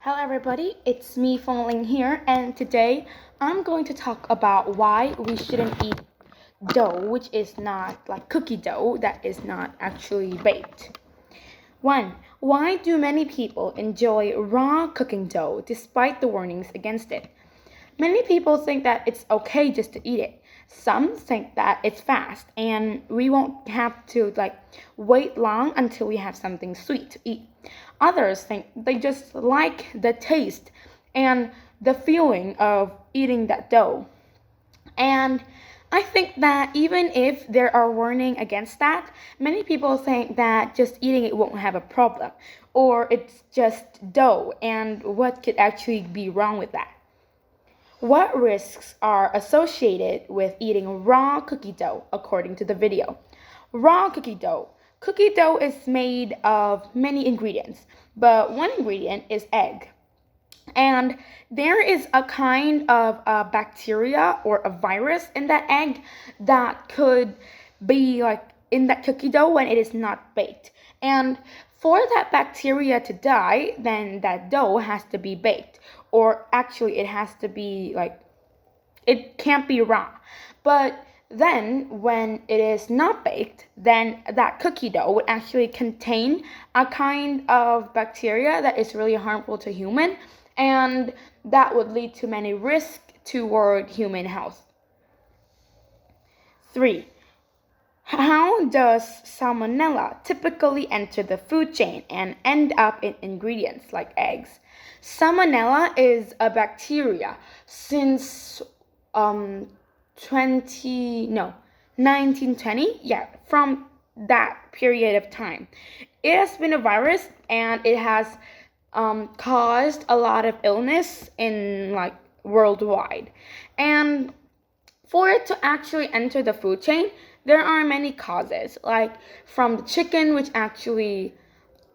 Hello everybody, it's me Phuong Linh here, and today I'm going to talk about why we shouldn't eat dough which is not like cookie dough that is not actually baked. 1. Why do many people enjoy raw cooking dough despite the warnings against it? Many people think that it's okay just to eat it. Some think that it's fast and we won't have to wait long until we have something sweet to eat. Others think they just like the taste and the feeling of eating that dough. And I think that even if there are warnings against that, many people think that just eating it won't have a problem, or it's just dough, and what could actually be wrong with that? What risks are associated with eating raw cookie dough according to the video? Raw cookie dough. Cookie dough is made of many ingredients, but one ingredient is egg. And there is a kind of a bacteria or a virus in that egg that could be in that cookie dough when it is not baked. And for that bacteria to die, then that dough has to be baked. Or actually, it has to be it can't be raw. But then when it is not baked, then that cookie dough would actually contain a kind of bacteria that is really harmful to human, and that would lead to many risks toward human health. 3. How does salmonella typically enter the food chain and end up in ingredients like eggs? Salmonella is a bacteria since 1920, from that period of time. It has been a virus and it has caused a lot of illness in worldwide. And for it to actually enter the food chain, there are many causes, like from the chicken, which actually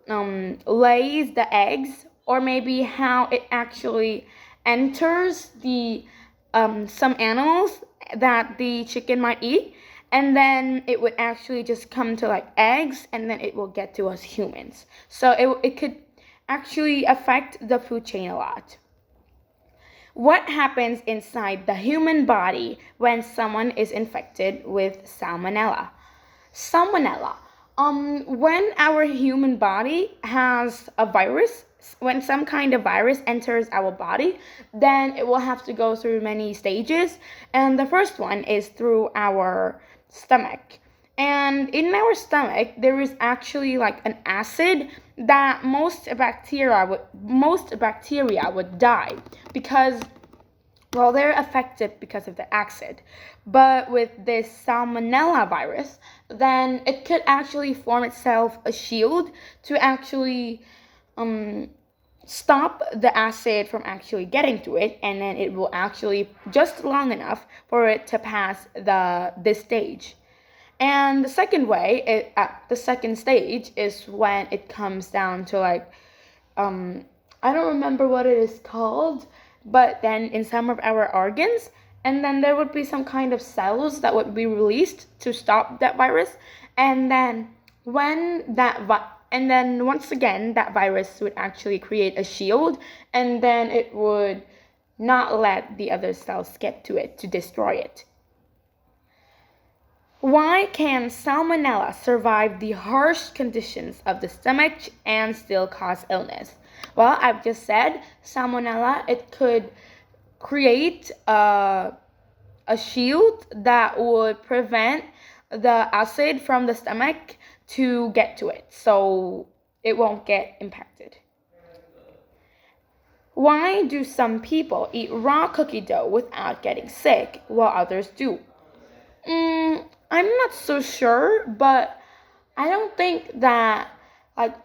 lays the eggs, or maybe how it actually enters the some animals that the chicken might eat, and then it would actually just come to eggs, and then it will get to us humans. So it could actually affect the food chain a lot. What happens inside the human body when someone is infected with salmonella? Salmonella. When our human body has a virus, when some kind of virus enters our body, then it will have to go through many stages. And the first one is through our stomach. And in our stomach, there is actually an acid that most bacteria would die because, well, they're affected because of the acid. But with this salmonella virus, then it could actually form itself a shield to actually stop the acid from actually getting to it, and then it will actually just long enough for it to pass this stage. And the second stage is when it comes down to I don't remember what it is called, but then in some of our organs, and then there would be some kind of cells that would be released to stop that virus, and then once again that virus would actually create a shield, and then it would not let the other cells get to it to destroy it. Why can salmonella survive the harsh conditions of the stomach and still cause illness? Well, I've just said salmonella, it could create a shield that would prevent the acid from the stomach to get to it, so it won't get impacted. Why do some people eat raw cookie dough without getting sick while others do? I'm not so sure, but I don't think that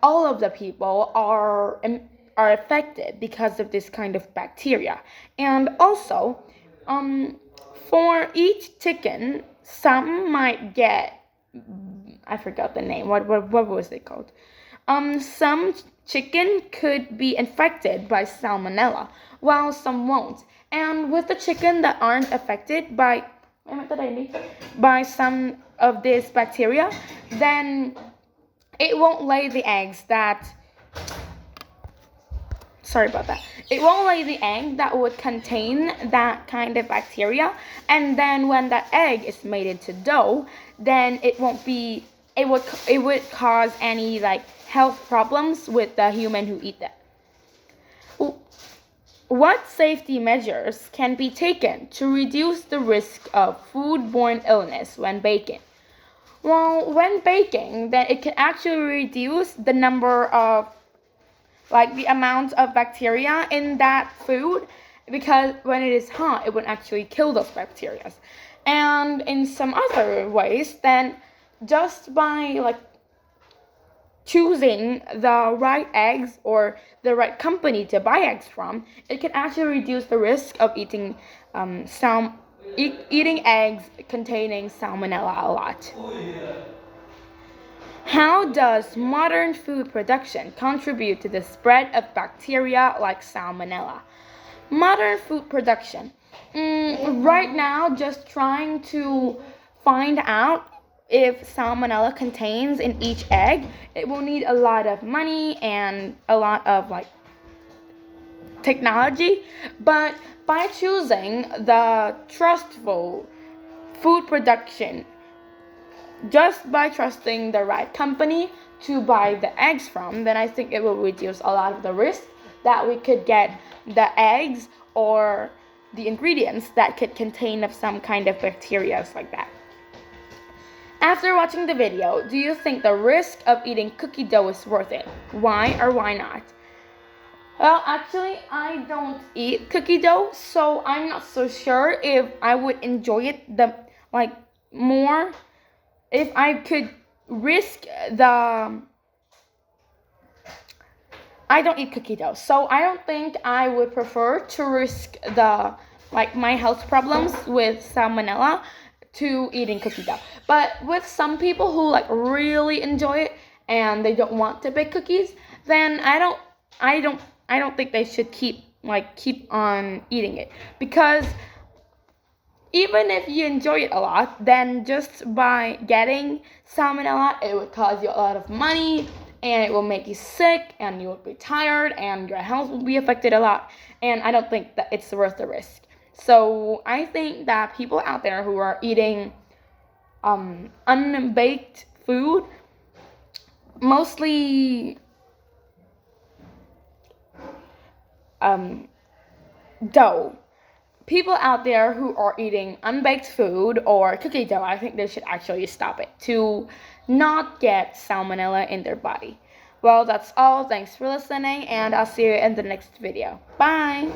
all of the people are affected because of this kind of bacteria. And also, for each chicken, some might get, I forgot the name. What was it called? Some chicken could be infected by salmonella, while some won't. And with the chicken that aren't affected by some of this bacteria, then it won't lay the eggs that sorry about that. It won't lay the egg that would contain that kind of bacteria, and then when that egg is made into dough, then it would cause any like health problems with the human who eat that. What safety measures can be taken to reduce the risk of foodborne illness when baking? Well, when baking, then it can actually reduce the number of, like, the amount of bacteria in that food, because when it is hot, it would actually kill those bacteria. And in some other ways, then just by like choosing the right eggs or the right company to buy eggs from, it can actually reduce the risk of eating eating eggs containing salmonella a lot. How does modern food production contribute to the spread of bacteria like salmonella? Modern food production. Right now, just trying to find out if salmonella contains in each egg, it will need a lot of money and a lot of like technology. But by choosing the trustful food production, just by trusting the right company to buy the eggs from, then I think it will reduce a lot of the risk that we could get the eggs or the ingredients that could contain of some kind of bacteria like that. After watching the video, do you think the risk of eating cookie dough is worth it? Why or why not? Well, actually, I don't eat cookie dough, so I'm not so sure if I would enjoy it more if I could risk the. I don't eat cookie dough, so I don't think I would prefer to risk my health problems with salmonella to eating cookie dough. But with some people who really enjoy it and they don't want to bake cookies, then I don't think they should keep on eating it, because even if you enjoy it a lot, then just by getting salmonella, it would cause you a lot of money, and it will make you sick, and you will be tired, and your health will be affected a lot, and I don't think that it's worth the risk. So I think that people out there who are eating unbaked food, mostly dough, people out there who are eating unbaked food or cookie dough, I think they should actually stop it to not get salmonella in their body. Well, that's all. Thanks for listening, and I'll see you in the next video. Bye!